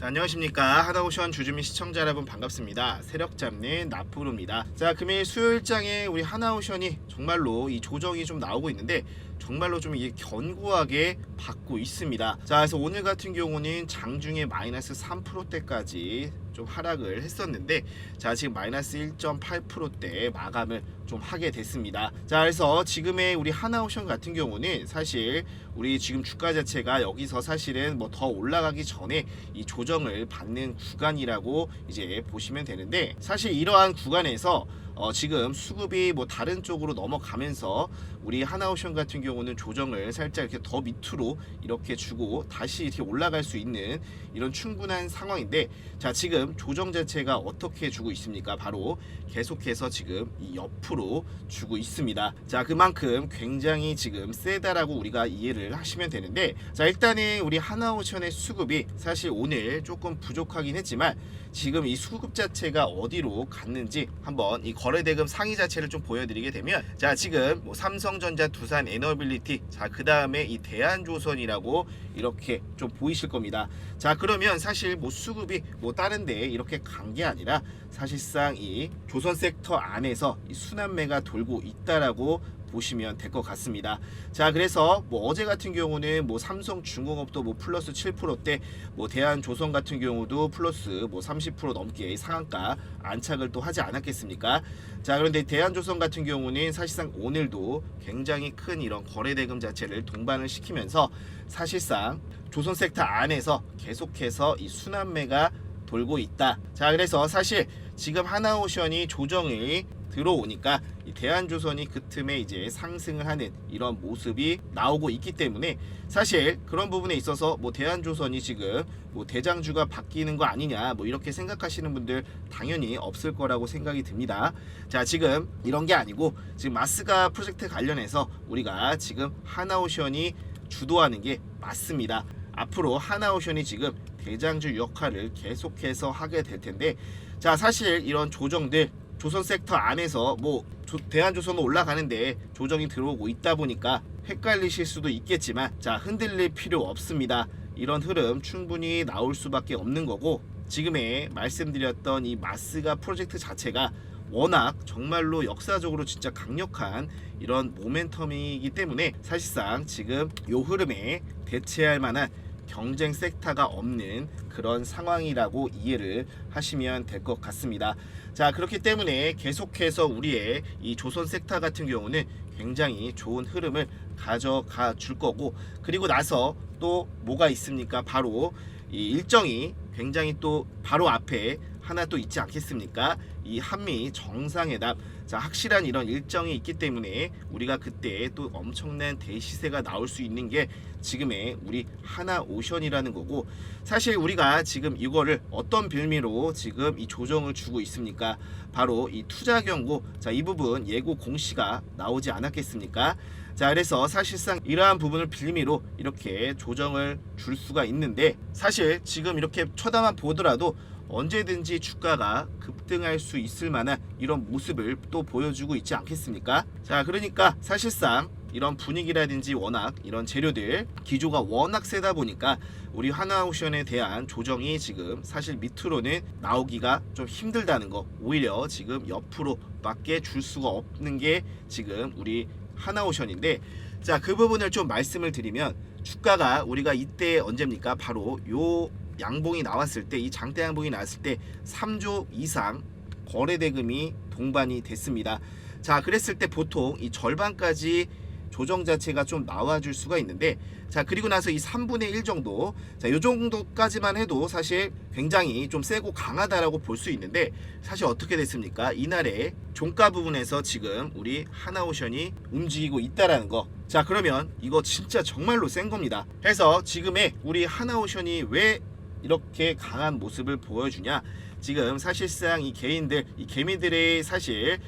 자, 안녕하십니까. 하나오션 주주민 시청자 여러분 반갑습니다. 세력 잡는 나프로입니다. 자, 금일 수요일장에 우리 하나오션이 정말로 이 조정이 좀 나오고 있는데 정말로 좀 이게 견고하게 받고 있습니다. 자, 그래서 오늘 같은 경우는 장중에 마이너스 3%대까지 좀 하락을 했었는데, 자, 지금 마이너스 1.8%대 마감을 좀 하게 됐습니다. 자, 그래서 지금의 우리 하나오션 같은 경우는 사실 우리 지금 주가 자체가 여기서 사실은 뭐 더 올라가기 전에 이 조정을 받는 구간이라고 이제 보시면 되는데, 사실 이러한 구간에서 지금 수급이 뭐 다른 쪽으로 넘어가면서 우리 하나오션 같은 경우는 조정을 살짝 이렇게 더 밑으로 이렇게 주고 다시 이렇게 올라갈 수 있는 이런 충분한 상황인데, 자, 지금 조정 자체가 어떻게 주고 있습니까? 바로 계속해서 지금 이 옆으로 주고 있습니다. 자, 그만큼 굉장히 지금 세다라고 우리가 이해를 하시면 되는데, 자, 일단은 우리 하나오션의 수급이 사실 오늘 조금 부족하긴 했지만 지금 이 수급 자체가 어디로 갔는지 한번 이 거래대금 상위 자체를 좀 보여드리게 되면, 자, 지금 뭐 삼성전자, 두산 에너빌리티, 자, 그 다음에 이 대한조선이라고 이렇게 좀 보이실 겁니다. 자, 그러면 사실 뭐 수급이 뭐 다른데 이렇게 간 게 아니라 사실상 이 조선 섹터 안에서 이 순환매가 돌고 있다라고 보시면 될 것 같습니다. 자, 그래서 뭐 어제 같은 경우는 뭐 삼성중공업도 뭐 플러스 7%대, 뭐 대한조선 같은 경우도 플러스 뭐 30% 넘게 상한가 안착을 또 하지 않았겠습니까? 자, 그런데 대한조선 같은 경우는 사실상 오늘도 굉장히 큰 이런 거래대금 자체를 동반을 시키면서 사실상 조선 sek터 안에서 계속해서 이 순환매가 돌고 있다. 자, 그래서 사실 지금 하나오션이 조정이 들어오니까 이 대한조선이 그 틈에 이제 상승을 하는 이런 모습이 나오고 있기 때문에 사실 그런 부분에 있어서 뭐 대한조선이 지금 뭐 대장주가 바뀌는 거 아니냐 뭐 이렇게 생각하시는 분들 당연히 없을 거라고 생각이 듭니다. 자, 지금 이런 게 아니고 지금 마스가 프로젝트 관련해서 우리가 지금 하나오션이 주도하는 게 맞습니다. 앞으로 하나오션이 지금 대장주 역할을 계속해서 하게 될 텐데, 자, 사실 이런 조정들 조선 섹터 안에서 뭐 대한조선은 올라가는데 조정이 들어오고 있다 보니까 헷갈리실 수도 있겠지만, 자, 흔들릴 필요 없습니다. 이런 흐름 충분히 나올 수밖에 없는 거고, 지금에 말씀드렸던 이 마스가 프로젝트 자체가 워낙 정말로 역사적으로 진짜 강력한 이런 모멘텀이기 때문에 사실상 지금 요 흐름에 대체할 만한 경쟁 섹터가 없는 그런 상황이라고 이해를 하시면 될 것 같습니다. 자, 그렇기 때문에 계속해서 우리의 이 조선 섹터 같은 경우는 굉장히 좋은 흐름을 가져가 줄 거고, 그리고 나서 또 뭐가 있습니까? 바로 이 일정이 굉장히 또 바로 앞에 하나 또 있지 않겠습니까? 이 한미 정상회담, 자, 확실한 이런 일정이 있기 때문에 우리가 그때 또 엄청난 대시세가 나올 수 있는 게 지금의 우리 하나오션이라는 거고, 사실 우리가 지금 이거를 어떤 빌미로 지금 이 조정을 주고 있습니까? 바로 이 투자 경고, 자, 이 부분 예고 공시가 나오지 않았겠습니까? 자, 그래서 사실상 이러한 부분을 빌미로 이렇게 조정을 줄 수가 있는데, 사실 지금 이렇게 쳐다만 보더라도 언제든지 주가가 급등할 수 있을 만한 이런 모습을 또 보여주고 있지 않겠습니까? 자, 그러니까 사실상 이런 분위기라든지 워낙 이런 재료들 기조가 워낙 세다 보니까 우리 하나오션에 대한 조정이 지금 사실 밑으로는 나오기가 좀 힘들다는 거, 오히려 지금 옆으로 밖에 줄 수가 없는 게 지금 우리 하나오션인데, 자, 그 부분을 좀 말씀을 드리면, 주가가 우리가 이때 언제입니까? 바로 요 양봉이 나왔을 때, 이 장대 양봉이 나왔을 때 3조 이상 거래대금이 동반이 됐습니다. 자, 그랬을 때 보통 이 절반까지 조정 자체가 좀 나와줄 수가 있는데, 자, 그리고 나서 이 3분의 1 정도, 자, 요 정도까지만 해도 사실 굉장히 좀 세고 강하다라고 볼 수 있는데, 사실 어떻게 됐습니까? 이날에 종가 부분에서 지금 우리 하나오션이 움직이고 있다라는 거. 자, 그러면 이거 진짜 정말로 센 겁니다. 그래서 지금의 우리 하나오션이 왜 이렇게 강한 모습을 보여주냐, 지금 사실상 이 개인들, 이 개미들의 사실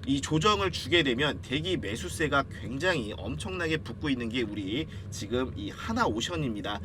이 조정을 주게 되면 대기 매수세가 굉장히 엄청나게 붙고 있는 게 우리 지금 이 하나오션입니다.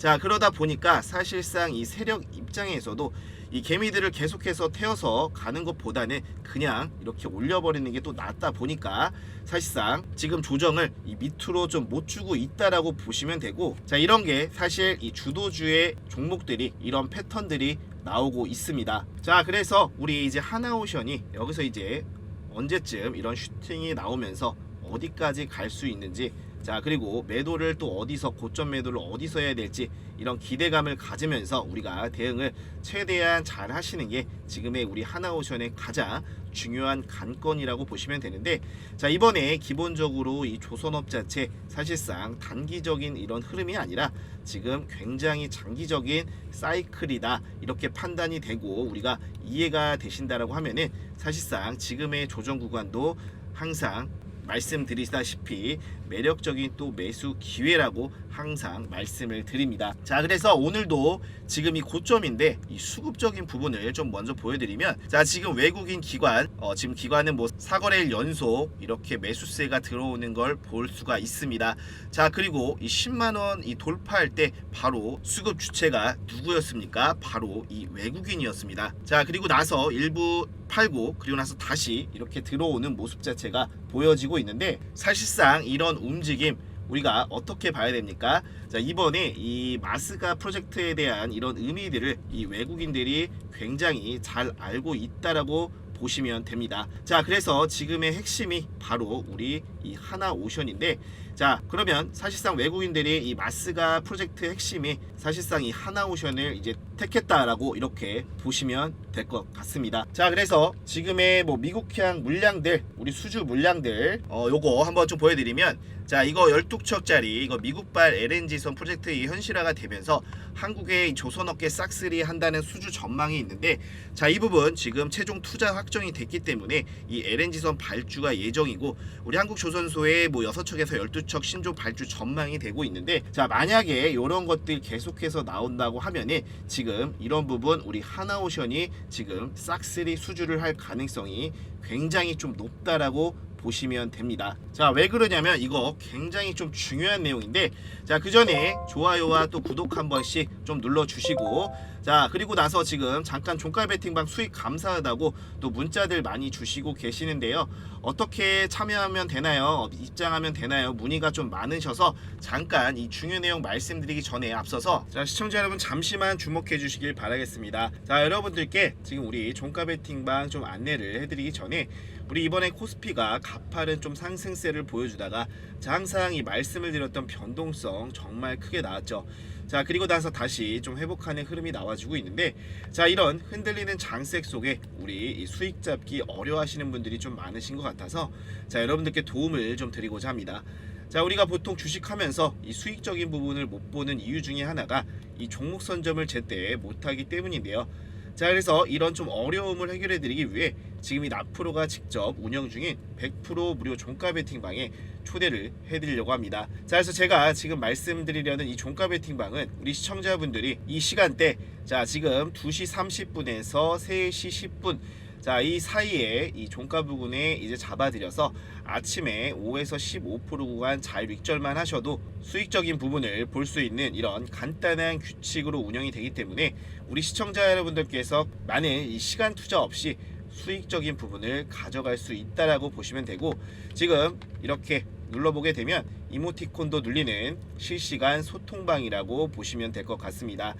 자, 그러다 보니까 사실상 이 세력 입장에서도 이 개미들을 계속해서 태워서 가는 것보다는 그냥 이렇게 올려버리는 게 또 낫다 보니까 사실상 지금 조정을 이 밑으로 좀 못 주고 있다라고 보시면 되고, 자, 이런 게 사실 이 주도주의 종목들이 이런 패턴들이 나오고 있습니다. 자, 그래서 우리 이제 하나오션이 여기서 이제 언제쯤 이런 슈팅이 나오면서 어디까지 갈 수 있는지, 자, 그리고 매도를 또 어디서, 고점 매도를 어디서 해야 될지 이런 기대감을 가지면서 우리가 대응을 최대한 잘 하시는 게 지금의 우리 하나오션의 가장 중요한 관건이라고 보시면 되는데, 자, 이번에 기본적으로 이 조선업 자체 사실상 단기적인 이런 흐름이 아니라 지금 굉장히 장기적인 사이클이다 이렇게 판단이 되고 우리가 이해가 되신다라고 하면은 사실상 지금의 조정 구간도 항상 말씀드리다시피 매력적인 또 매수 기회라고 항상 말씀을 드립니다. 자, 그래서 오늘도 지금 이 고점인데 이 수급적인 부분을 좀 먼저 보여드리면, 자, 지금 외국인 기관 지금 기관은 뭐 4거래일 연속 이렇게 매수세가 들어오는 걸 볼 수가 있습니다. 자, 그리고 이 10만원 이 돌파할 때 바로 수급 주체가 누구였습니까? 바로 이 외국인이었습니다. 자, 그리고 나서 일부 팔고 그리고 나서 다시 이렇게 들어오는 모습 자체가 보여지고 있는데, 사실상 이런 움직임 우리가 어떻게 봐야 됩니까? 자, 이번에 이 마스가 프로젝트에 대한 이런 의미들을 이 외국인들이 굉장히 잘 알고 있다라고 보시면 됩니다. 자, 그래서 지금의 핵심이 바로 우리 이 하나오션인데, 자, 그러면 사실상 외국인들이 이 마스가 프로젝트 핵심이 사실상 이 하나오션을 이제 택했다라고 이렇게 보시면 될 것 같습니다. 자, 그래서 지금의 뭐 미국향 물량들, 우리 수주 물량들 요거 한번 좀 보여드리면, 자, 이거 12척짜리 이거 미국발 LNG선 프로젝트 현실화가 되면서 한국의 조선업계 싹쓸이 한다는 수주 전망이 있는데, 자, 이 부분 지금 최종 투자 확정이 됐기 때문에 이 LNG선 발주가 예정이고 우리 한국조선소에 뭐 6척에서 12척 신조 발주 전망이 되고 있는데, 자, 만약에 이런 것들 계속해서 나온다고 하면은 지금 이런 부분 우리 하나오션이 지금 싹쓸이 수주를 할 가능성이 굉장히 좀 높다라고 보시면 됩니다. 자, 왜 그러냐면 이거 굉장히 좀 중요한 내용인데, 자, 그 전에 좋아요와 또 구독 한 번씩 좀 눌러주시고, 자, 그리고 나서 지금 잠깐 종가 베팅방 수익 감사하다고 또 문자들 많이 주시고 계시는데요. 어떻게 참여하면 되나요? 입장하면 되나요? 문의가 좀 많으셔서 잠깐 이 중요 내용 말씀드리기 전에 앞서서, 자, 시청자 여러분 잠시만 주목해 주시길 바라겠습니다. 자, 여러분들께 지금 우리 종가 베팅방 좀 안내를 해드리기 전에, 우리 이번에 코스피가 가파른 좀 상승세를 보여주다가 자, 항상 이 말씀을 드렸던 변동성 정말 크게 나왔죠. 자, 그리고 나서 다시 좀 회복하는 흐름이 나와주고 있는데, 자, 이런 흔들리는 장색 속에 우리 이 수익 잡기 어려워하시는 분들이 좀 많으신 것 같아서 자, 여러분들께 도움을 좀 드리고자 합니다. 자, 우리가 보통 주식하면서 이 수익적인 부분을 못 보는 이유 중에 하나가 이 종목 선점을 제때 못하기 때문인데요. 자, 그래서 이런 좀 어려움을 해결해 드리기 위해 지금 이 나프로가 직접 운영 중인 100% 무료 종가 베팅방에 초대를 해드리려고 합니다. 자, 그래서 제가 지금 말씀드리려는 이 종가 베팅방은 우리 시청자분들이 이 시간대, 자, 지금 2시 30분에서 3시 10분, 자, 이 사이에 이 종가 부분에 이제 잡아드려서 아침에 5에서 15% 구간 자율익절만 하셔도 수익적인 부분을 볼 수 있는 이런 간단한 규칙으로 운영이 되기 때문에 우리 시청자 여러분들께서 많은 이 시간 투자 없이 수익적인 부분을 가져갈 수 있다라고 보시면 되고, 지금 이렇게 눌러보게 되면 이모티콘도 눌리는 실시간 소통방이라고 보시면 될 것 같습니다.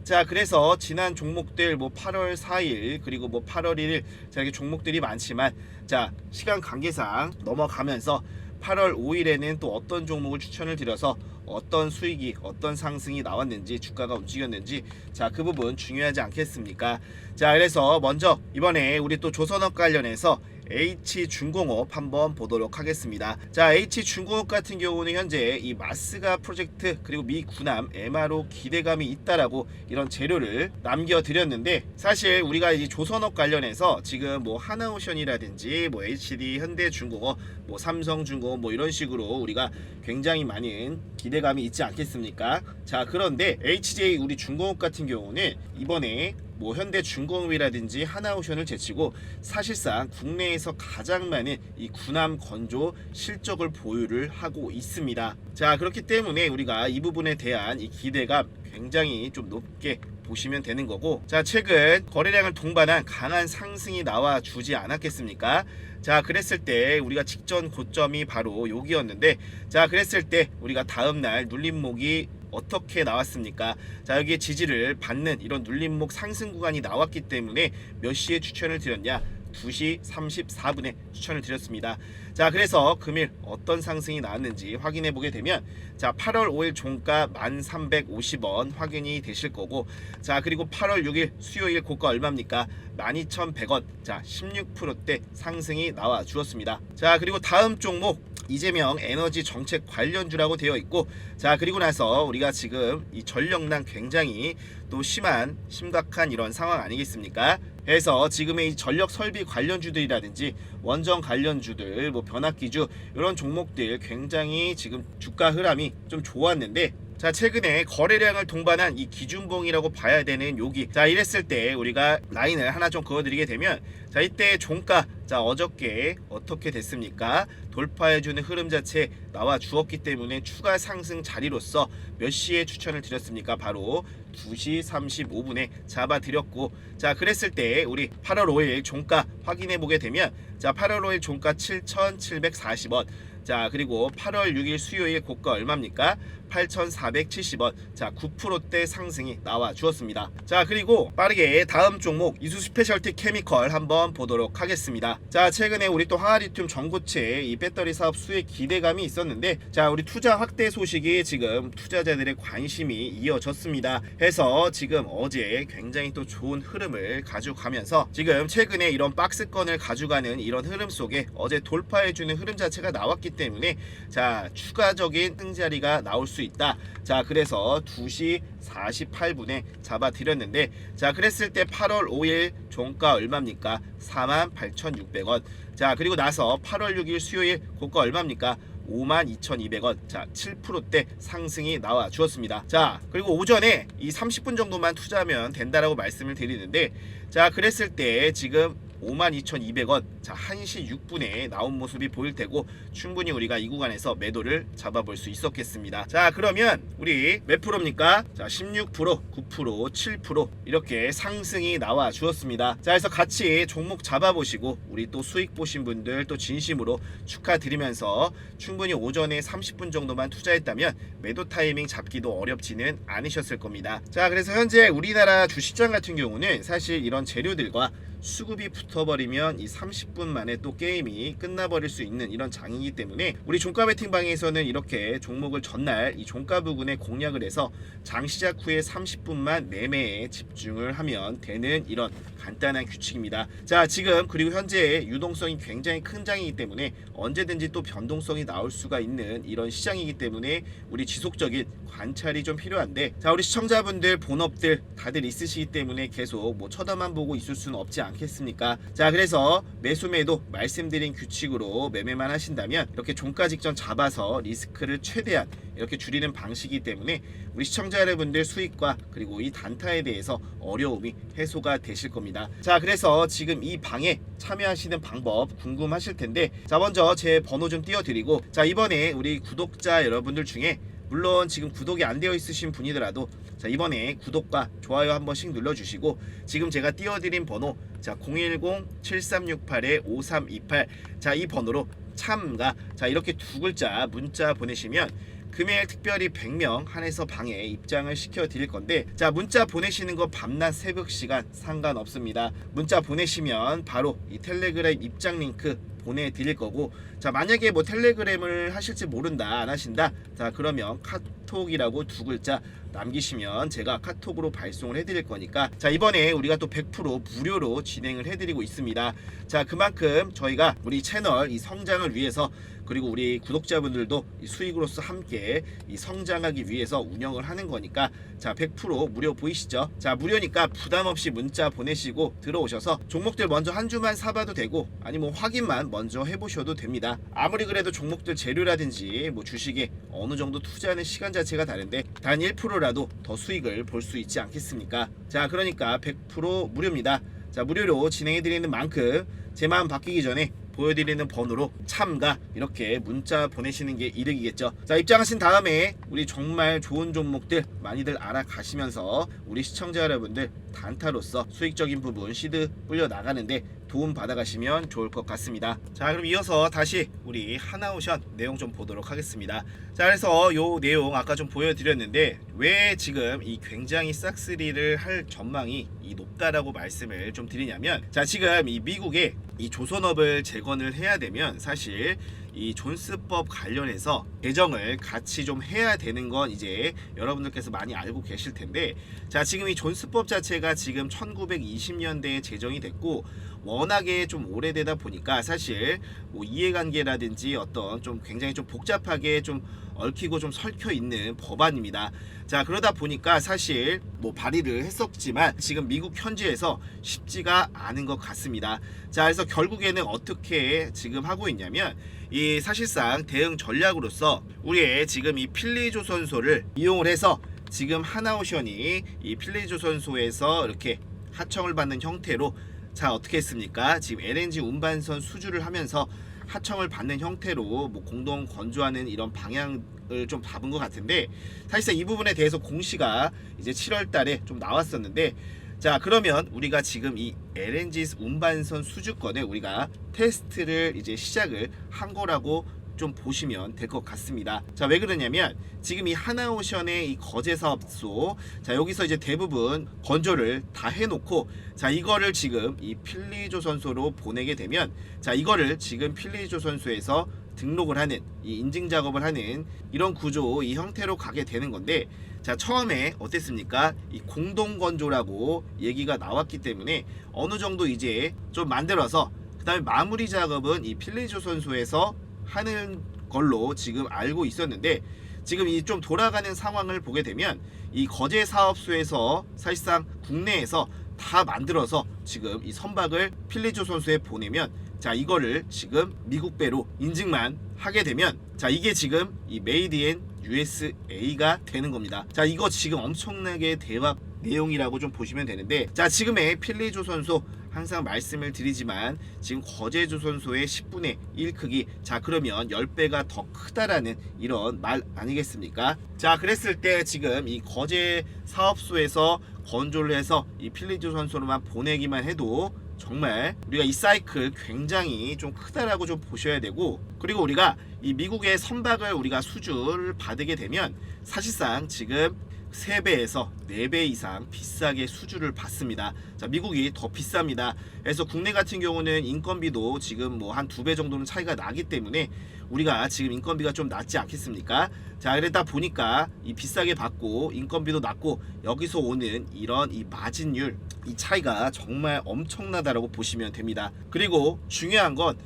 자, 그래서 지난 종목들 뭐 8월 4일 그리고 뭐 8월 1일, 자, 이렇게 종목들이 많지만, 자, 시간 관계상 넘어가면서 8월 5일에는 또 어떤 종목을 추천을 드려서 어떤 수익이, 어떤 상승이 나왔는지, 주가가 움직였는지, 자, 그 부분 중요하지 않겠습니까? 자, 그래서 먼저 이번에 우리 또 조선업 관련해서 H중공업 한번 보도록 하겠습니다. 자, H중공업 같은 경우는 현재 이 마스가 프로젝트 그리고 미 구남 MRO 기대감이 있다라고 이런 재료를 남겨드렸는데, 사실 우리가 이 조선업 관련해서 지금 뭐 하나오션이라든지 뭐 HD 현대중공업, 뭐 삼성중공업 뭐 이런 식으로 우리가 굉장히 많은 기대감이 있지 않겠습니까? 자, 그런데 HJ 우리 중공업 같은 경우는 이번에 뭐 현대중공업이라든지 하나오션을 제치고 사실상 국내에서 가장 많은 이 군함 건조 실적을 보유를 하고 있습니다. 자, 그렇기 때문에 우리가 이 부분에 대한 이 기대감 굉장히 좀 높게 보시면 되는 거고, 자, 최근 거래량을 동반한 강한 상승이 나와 주지 않았겠습니까? 자, 그랬을 때 우리가 직전 고점이 바로 여기였는데, 자, 그랬을 때 우리가 다음날 눌림목이 어떻게 나왔습니까? 자, 여기에 지지를 받는 이런 눌림목 상승 구간이 나왔기 때문에 몇 시에 추천을 드렸냐? 2시 34분에 추천을 드렸습니다. 자, 그래서 금일 어떤 상승이 나왔는지 확인해 보게 되면, 자, 8월 5일 종가 1350원 확인이 되실 거고, 자, 그리고 8월 6일 수요일 고가 얼마입니까? 12100원. 자, 16%대 상승이 나와 주었습니다. 자, 그리고 다음 종목 이재명 에너지 정책 관련주라고 되어 있고, 자, 그리고 나서 우리가 지금 이 전력난 굉장히 또 심각한 이런 상황 아니겠습니까? 그래서 지금의 이 전력 설비 관련주들이라든지 원전 관련주들, 뭐 변압기주 이런 종목들 굉장히 지금 주가 흐름이 좀 좋았는데, 자, 최근에 거래량을 동반한 이 기준봉이라고 봐야 되는 여기, 자, 이랬을 때 우리가 라인을 하나 좀 그어드리게 되면, 자, 이때 종가, 자, 어저께 어떻게 됐습니까? 돌파해주는 흐름 자체 나와 주었기 때문에 추가 상승 자리로서 몇 시에 추천을 드렸습니까? 바로 2시 35분에 잡아드렸고, 자, 그랬을 때 우리 8월 5일 종가 확인해 보게 되면, 자, 8월 5일 종가 7,740원. 자, 그리고 8월 6일 수요일 고가 얼마입니까? 8,470원. 자, 9%대 상승이 나와 주었습니다. 자, 그리고 빠르게 다음 종목 이수 스페셜티 케미컬 한번 보도록 하겠습니다. 자, 최근에 우리 또 항아리튬 전고체 이 배터리 사업 수익 기대감이 있었는데, 자, 우리 투자 확대 소식이 지금 투자자들의 관심이 이어졌습니다. 해서 지금 어제 굉장히 또 좋은 흐름을 가져가면서 지금 최근에 이런 박스권을 가져가는 이런 흐름 속에 어제 돌파해주는 흐름 자체가 나왔기 때문에, 자, 추가적인 승자리가 나올 수 있다. 자, 그래서 2시 48분에 잡아드렸는데, 자, 그랬을 때 8월 5일 종가 얼마입니까? 48,600원. 자, 그리고 나서 8월 6일 수요일 고가 얼마입니까? 52,200원. 자, 7%대 상승이 나와 주었습니다. 자, 그리고 오전에 이 30분 정도만 투자하면 된다라고 말씀을 드리는데, 자, 그랬을 때 지금 52,200원. 자, 1시 6분에 나온 모습이 보일 테고 충분히 우리가 이 구간에서 매도를 잡아볼 수 있었겠습니다. 자, 그러면 우리 몇 프로입니까? 자, 16%, 9%, 7% 이렇게 상승이 나와 주었습니다. 자, 그래서 같이 종목 잡아보시고 우리 또 수익 보신 분들 또 진심으로 축하드리면서 충분히 오전에 30분 정도만 투자했다면 매도 타이밍 잡기도 어렵지는 않으셨을 겁니다. 자, 그래서 현재 우리나라 주식장 같은 경우는 사실 이런 재료들과 수급이 붙어버리면 이 30분 만에 또 게임이 끝나버릴 수 있는 이런 장이기 때문에 우리 종가 베팅 방에서는 이렇게 종목을 전날 이 종가 부근에 공략을 해서 장 시작 후에 30분만 매매에 집중을 하면 되는 이런 간단한 규칙입니다. 자, 지금 그리고 현재 유동성이 굉장히 큰 장이기 때문에 언제든지 또 변동성이 나올 수가 있는 이런 시장이기 때문에 우리 지속적인 관찰이 좀 필요한데, 자, 우리 시청자분들 본업들 다들 있으시기 때문에 계속 뭐 쳐다만 보고 있을 수는 없지 않겠습니까? 자, 그래서 매수 매도 말씀드린 규칙으로 매매만 하신다면 이렇게 종가 직전 잡아서 리스크를 최대한 이렇게 줄이는 방식이기 때문에 우리 시청자 여러분들 수익과 그리고 이 단타에 대해서 어려움이 해소가 되실 겁니다. 자, 그래서 지금 이 방에 참여하시는 방법 궁금하실 텐데, 자, 먼저 제 번호 좀 띄워드리고, 자, 이번에 우리 구독자 여러분들 중에 물론 지금 구독이 안 되어 있으신 분이더라도, 자, 이번에 구독과 좋아요 한 번씩 눌러주시고 지금 제가 띄워드린 번호, 자, 010-7368-5328, 자, 이 번호로 참가, 자, 이렇게 두 글자 문자 보내시면 금일 특별히 100명 한해서 방에 입장을 시켜 드릴 건데, 자, 문자 보내시는 거 밤낮 새벽 시간 상관없습니다. 문자 보내시면 바로 이 텔레그램 입장 링크 보내드릴 거고, 자, 만약에 뭐 텔레그램을 하실지 모른다, 안 하신다, 자, 그러면 카톡이라고 두 글자 남기시면 제가 카톡으로 발송을 해드릴 거니까, 자, 이번에 우리가 또 100% 무료로 진행을 해드리고 있습니다. 자, 그만큼 저희가 우리 채널 이 성장을 위해서, 그리고 우리 구독자분들도 이 수익으로서 함께 이 성장하기 위해서 운영을 하는 거니까, 자, 100% 무료 보이시죠? 자, 무료니까 부담 없이 문자 보내시고 들어오셔서 종목들 먼저 한 주만 사봐도 되고, 아니 뭐 확인만 먼저 해보셔도 됩니다. 아무리 그래도 종목들 재료라든지 뭐 주식에 어느 정도 투자하는 시간 자체가 다른데 단 1%라도 더 수익을 볼 수 있지 않겠습니까? 자, 그러니까 100% 무료입니다. 자, 무료로 진행해드리는 만큼 제 마음 바뀌기 전에 보여드리는 번호로 참가 이렇게 문자 보내시는 게 이득이겠죠. 자, 입장하신 다음에 우리 정말 좋은 종목들 많이들 알아가시면서 우리 시청자 여러분들 단타로서 수익적인 부분 시드 불려 나가는데 도움 받아가시면 좋을 것 같습니다. 자, 그럼 이어서 다시 우리 하나오션 내용 좀 보도록 하겠습니다. 자, 그래서 요 내용 아까 좀 보여드렸는데 왜 지금 이 굉장히 싹쓸이를 할 전망이 높다라고 말씀을 좀 드리냐면, 자, 지금 이 미국의 이 조선업을 재건을 해야 되면 사실 이 존스법 관련해서 개정을 같이 좀 해야 되는 건 이제 여러분들께서 많이 알고 계실 텐데, 자, 지금 이 존스법 자체가 지금 1920년대에 제정이 됐고 워낙에 좀 오래되다 보니까 사실 뭐 이해관계라든지 어떤 좀 굉장히 좀 복잡하게 좀 얽히고 좀 설켜 있는 법안입니다. 자, 그러다 보니까 사실 뭐 발의를 했었지만 지금 미국 현지에서 쉽지가 않은 것 같습니다. 자, 그래서 결국에는 어떻게 지금 하고 있냐면 이 사실상 대응 전략으로서 우리의 지금 이 필리조선소를 이용을 해서 지금 하나오션이 이 필리조선소에서 이렇게 하청을 받는 형태로, 자, 어떻게 했습니까? 지금 LNG 운반선 수주를 하면서 하청을 받는 형태로 뭐 공동 건조하는 이런 방향을 좀 잡은 것 같은데, 사실상 이 부분에 대해서 공시가 이제 7월 달에 좀 나왔었는데, 자, 그러면 우리가 지금 이 LNG 운반선 수주권을 우리가 테스트를 이제 시작을 한 거라고 좀 보시면 될 것 같습니다. 자, 왜 그러냐면 지금 이 하나오션의 이 거제 사업소, 자, 여기서 이제 대부분 건조를 다 해놓고, 자, 이거를 지금 이 필리조선소로 보내게 되면, 자, 이거를 지금 필리조선소에서 등록을 하는 이 인증 작업을 하는 이런 구조, 이 형태로 가게 되는 건데, 자, 처음에 어땠습니까? 이 공동 건조라고 얘기가 나왔기 때문에 어느 정도 이제 좀 만들어서 그 다음에 마무리 작업은 이 필리조선소에서 하는 걸로 지금 알고 있었는데, 지금 이 좀 돌아가는 상황을 보게 되면 이 거제 사업소에서 사실상 국내에서 다 만들어서 지금 이 선박을 필리조선소에 보내면, 자, 이거를 지금 미국 배로 인증만 하게 되면, 자, 이게 지금 이 메이드 인 USA가 되는 겁니다. 자, 이거 지금 엄청나게 대박 내용이라고 좀 보시면 되는데, 자, 지금의 필리조선소 항상 말씀을 드리지만 지금 거제조선소의 10분의 1 크기, 자, 그러면 10배가 더 크다라는 이런 말 아니겠습니까? 자, 그랬을 때 지금 이 거제 사업소에서 건조를 해서 이 필리조선소로만 보내기만 해도 정말 우리가 이 사이클 굉장히 좀 크다라고 좀 보셔야 되고, 그리고 우리가 이 미국의 선박을 우리가 수주를 받게 되면 사실상 지금 3배에서 4배 이상 비싸게 수주를 받습니다. 자, 미국이 더 비쌉니다. 그래서 국내 같은 경우는 인건비도 지금 뭐 한 2배 정도는 차이가 나기 때문에 우리가 지금 인건비가 좀 낮지 않겠습니까? 자, 그러다 보니까 이 비싸게 받고 인건비도 낮고 여기서 오는 이런 이 마진율, 이 차이가 정말 엄청나다라고 보시면 됩니다. 그리고 중요한 건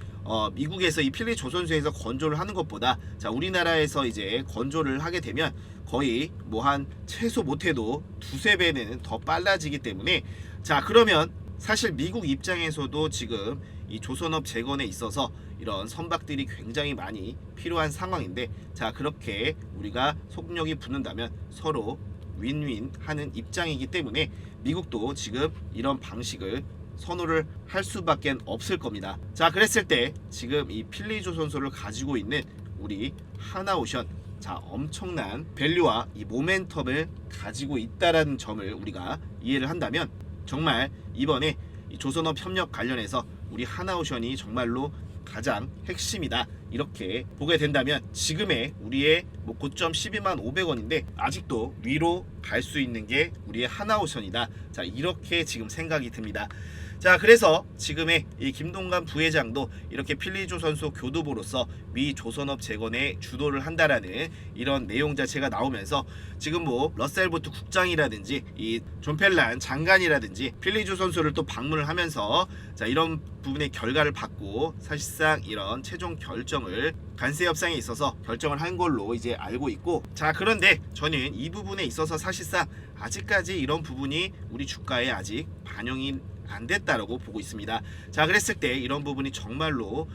미국에서 이 필리조선소에서 건조를 하는 것보다, 자, 우리나라에서 이제 건조를 하게 되면 거의 뭐 한 최소 못해도 2~3배는 더 빨라지기 때문에, 자, 그러면 사실 미국 입장에서도 지금 이 조선업 재건에 있어서 이런 선박들이 굉장히 많이 필요한 상황인데, 자, 그렇게 우리가 속력이 붙는다면 서로 윈윈 하는 입장이기 때문에 미국도 지금 이런 방식을 선호를 할 수밖에 없을 겁니다. 자, 그랬을 때 지금 이 필리조선소를 가지고 있는 우리 하나오션, 자, 엄청난 밸류와 이 모멘텀을 가지고 있다라는 점을 우리가 이해를 한다면 정말 이번에 이 조선업 협력 관련해서 우리 하나오션이 정말로 가장 핵심이다 이렇게 보게 된다면, 지금의 우리의 뭐 고점 125,500원인데 아직도 위로 갈 수 있는 게 우리의 하나오션이다. 자, 이렇게 지금 생각이 듭니다. 자, 그래서 지금의 이 김동관 부회장도 이렇게 필리조선소 교두보로서 미 조선업 재건에 주도를 한다라는 이런 내용 자체가 나오면서 지금 뭐 러셀보트 국장이라든지 이 존펠란 장관이라든지 필리조선소를 또 방문을 하면서, 자, 이런 부분의 결과를 받고 사실상 이런 최종 결정을 관세 협상에 있어서 결정을 한 걸로 이제 알고 있고, 자, 그런데 저는 이 부분에 있어서 사실상 아직까지 이런 부분이 우리 주가에 아직 반영이 안 됐다라고 보고 있습니다. 자, 그랬을 때 이런 부분이 정말로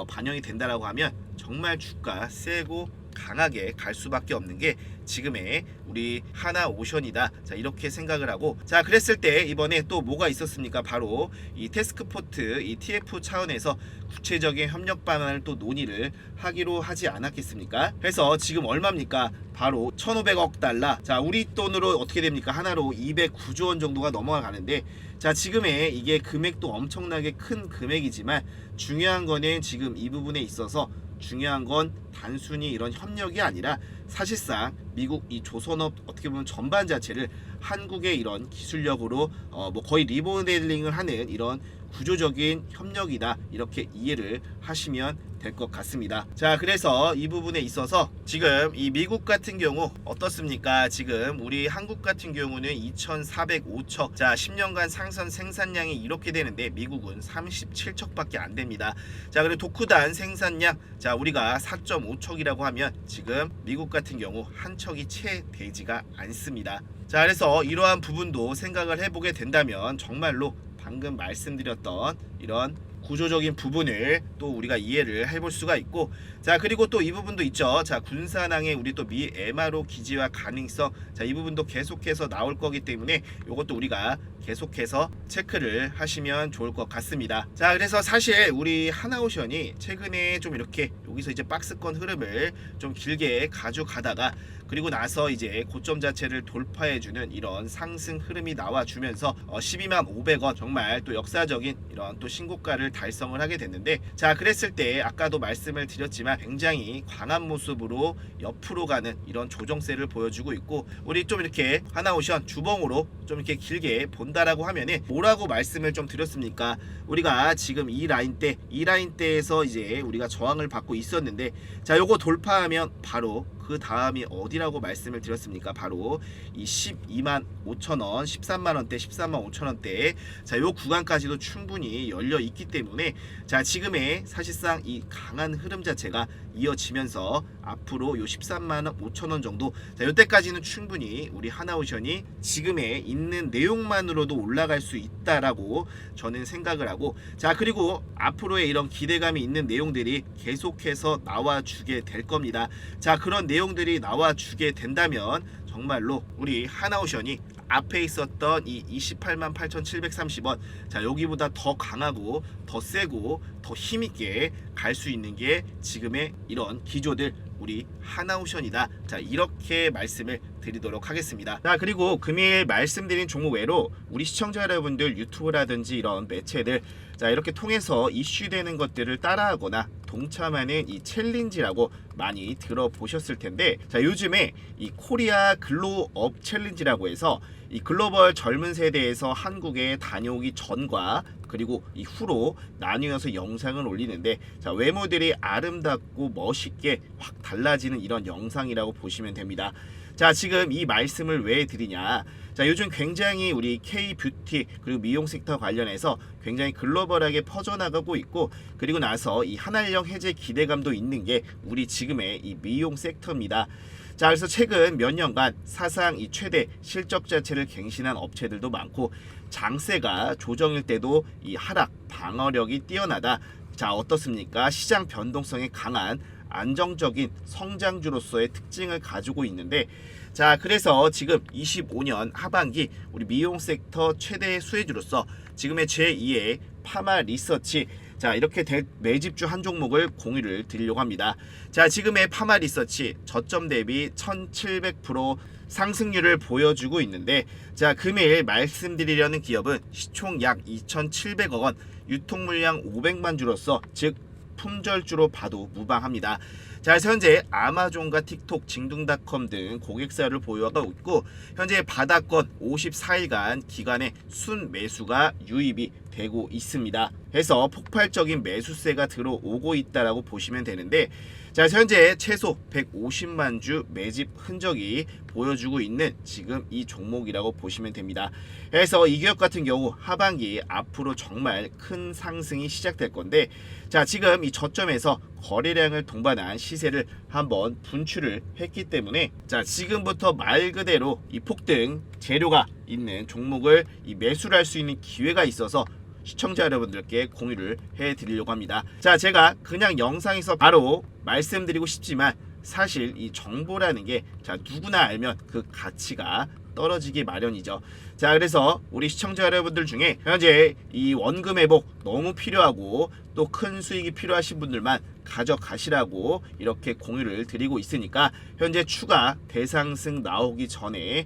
반영이 된다라고 하면 정말 주가 세고 강하게 갈 수밖에 없는 게 지금의 우리 하나오션이다. 자, 이렇게 생각을 하고, 자, 그랬을 때 이번에 또 뭐가 있었습니까? 바로 이 태스크포트 이 TF 차원에서 구체적인 협력 방안을 또 논의를 하기로 하지 않았겠습니까? 그래서 지금 얼마입니까? 바로 1,500억 달러. 자, 우리 돈으로 어떻게 됩니까? 하나로 209조 원 정도가 넘어가는데, 자, 지금의 이게 금액도 엄청나게 큰 금액이지만 중요한 거는 지금 이 부분에 있어서 중요한 건 단순히 이런 협력이 아니라 사실상 미국 이 조선업 어떻게 보면 전반 자체를 한국의 이런 기술력으로 뭐 거의 리모델링을 하는 이런 구조적인 협력이다, 이렇게 이해를 하시면 될 것 같습니다. 자, 그래서 이 부분에 있어서 지금 이 미국 같은 경우 어떻습니까? 지금 우리 한국 같은 경우는 2,405척, 자 10년간 상선 생산량이 이렇게 되는데 미국은 37척밖에 안 됩니다. 자, 그리고 독후단 생산량, 자 우리가 4.5척이라고 하면 지금 미국 같은 경우 한 척이 채 되지가 않습니다. 자, 그래서 이러한 부분도 생각을 해보게 된다면 정말로 방금 말씀드렸던 이런 구조적인 부분을 또 우리가 이해를 해볼 수가 있고, 자 그리고 또 이 부분도 있죠. 자, 군산항의 우리 또 미 MRO 기지화 가능성, 자 이 부분도 계속해서 나올 거기 때문에 이것도 우리가 계속해서 체크를 하시면 좋을 것 같습니다. 자, 그래서 사실 우리 하나오션이 최근에 좀 이렇게 여기서 이제 박스권 흐름을 좀 길게 가져가다가 그리고 나서 이제 고점 자체를 돌파해주는 이런 상승 흐름이 나와주면서 12만 500원 정말 또 역사적인 이런 또 신고가를 달성을 하게 됐는데, 자 그랬을 때 아까도 말씀을 드렸지만 굉장히 강한 모습으로 옆으로 가는 이런 조정세를 보여주고 있고, 우리 좀 이렇게 하나오션 주봉으로 좀 이렇게 길게 본다라고 하면은 뭐라고 말씀을 좀 드렸습니까? 우리가 지금 이 라인대에서 이제 우리가 저항을 받고 있었는데, 자 요거 돌파하면 바로 그 다음이 어디라고 말씀을 드렸습니까? 바로 이 12만 5천원, 13만원대, 13만 5천원대, 자 요 구간까지도 충분히 열려 있기 때문에 자 지금의 사실상 이 강한 흐름 자체가 이어지면서 앞으로 요 13만 5천원 정도, 자 요때까지는 충분히 우리 하나오션이 지금의 있는 내용만으로도 올라갈 수 있다라고 저는 생각을 하고, 자 그리고 앞으로의 이런 기대감이 있는 내용들이 계속해서 나와주게 될 겁니다. 자, 그런 내용들이 나와주게 된다면 정말로 우리 하나오션이 앞에 있었던 이 28만 8,730원, 자 여기보다 더 강하고 더 세고 더 힘있게 갈 수 있는 게 지금의 이런 기조들 우리 하나오션이다. 자 이렇게 말씀을 드리도록 하겠습니다. 자, 그리고 금일 말씀드린 종목 외로 우리 시청자 여러분들 유튜브라든지 이런 매체들, 자 이렇게 통해서 이슈되는 것들을 따라하거나 동참하는 이 챌린지라고 많이 들어보셨을 텐데, 자 요즘에 이 코리아 글로업 챌린지라고 해서 이 글로벌 젊은 세대에서 한국에 다녀오기 전과 그리고 이 후로 나뉘어서 영상을 올리는데, 자 외모들이 아름답고 멋있게 확 달라지는 이런 영상이라고 보시면 됩니다. 자, 지금 이 말씀을 왜 드리냐, 자 요즘 굉장히 우리 K-뷰티 그리고 미용 섹터 관련해서 굉장히 글로벌하게 퍼져나가고 있고, 그리고 나서 이 한한령 해제 기대감도 있는 게 우리 지금의 이 미용 섹터입니다. 자, 그래서 최근 몇 년간 사상 이 최대 실적 자체를 갱신한 업체들도 많고, 장세가 조정일 때도 이 하락 방어력이 뛰어나다. 자 어떻습니까? 시장 변동성이 강한 안정적인 성장주로서의 특징을 가지고 있는데, 자 그래서 지금 25년 하반기 우리 미용 섹터 최대 수혜주로서 지금의 제2의 파마 리서치, 자 이렇게 매집주 한 종목을 공유를 드리려고 합니다. 자 지금의 파마 리서치 저점 대비 1700% 상승률을 보여주고 있는데, 자 금일 말씀드리려는 기업은 시총 약 2700억 원, 유통물량 500만 주로서 즉 품절주로 봐도 무방합니다. 자, 그래서 현재 아마존과 틱톡, 징둥닷컴 등 고객사를 보유하고 있고, 현재 바닥권 54일간 기간에 순 매수가 유입이 되고 있습니다. 해서 폭발적인 매수세가 들어오고 있다라고 보시면 되는데, 자 현재 최소 150만 주 매집 흔적이 보여주고 있는 지금 이 종목이라고 보시면 됩니다. 그래서 이 기업 같은 경우 하반기 앞으로 정말 큰 상승이 시작될 건데, 자 지금 이 저점에서 거래량을 동반한 시세를 한번 분출을 했기 때문에 자 지금부터 말 그대로 이 폭등 재료가 있는 종목을 이 매수를 할 수 있는 기회가 있어서 시청자 여러분들께 공유를 해드리려고 합니다. 자 제가 그냥 영상에서 바로 말씀드리고 싶지만 사실 이 정보라는 게 자 누구나 알면 그 가치가 떨어지기 마련이죠. 자 그래서 우리 시청자 여러분들 중에 현재 이 원금 회복 너무 필요하고 또 큰 수익이 필요하신 분들만 가져가시라고 이렇게 공유를 드리고 있으니까 현재 추가 대상승 나오기 전에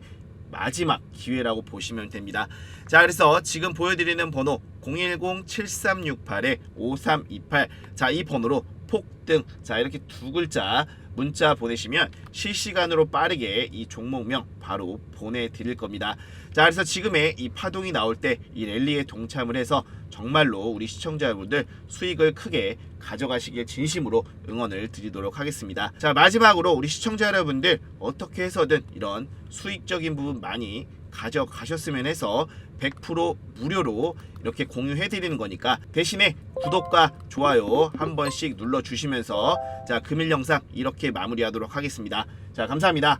마지막 기회라고 보시면 됩니다. 자 그래서 지금 보여드리는 번호 010-7368-5328 자 이 번호로 폭등 자 이렇게 두 글자 문자 보내시면 실시간으로 빠르게 이 종목명 바로 보내드릴 겁니다. 자 그래서 지금의 이 파동이 나올 때 이 랠리에 동참을 해서 정말로 우리 시청자 여러분들 수익을 크게 가져가시길 진심으로 응원을 드리도록 하겠습니다. 자 마지막으로 우리 시청자 여러분들 어떻게 해서든 이런 수익적인 부분 많이 가져가셨으면 해서 100% 무료로 이렇게 공유해 드리는 거니까 대신에 구독과 좋아요 한 번씩 눌러 주시면서 자 금일 영상 이렇게 마무리하도록 하겠습니다. 자 감사합니다.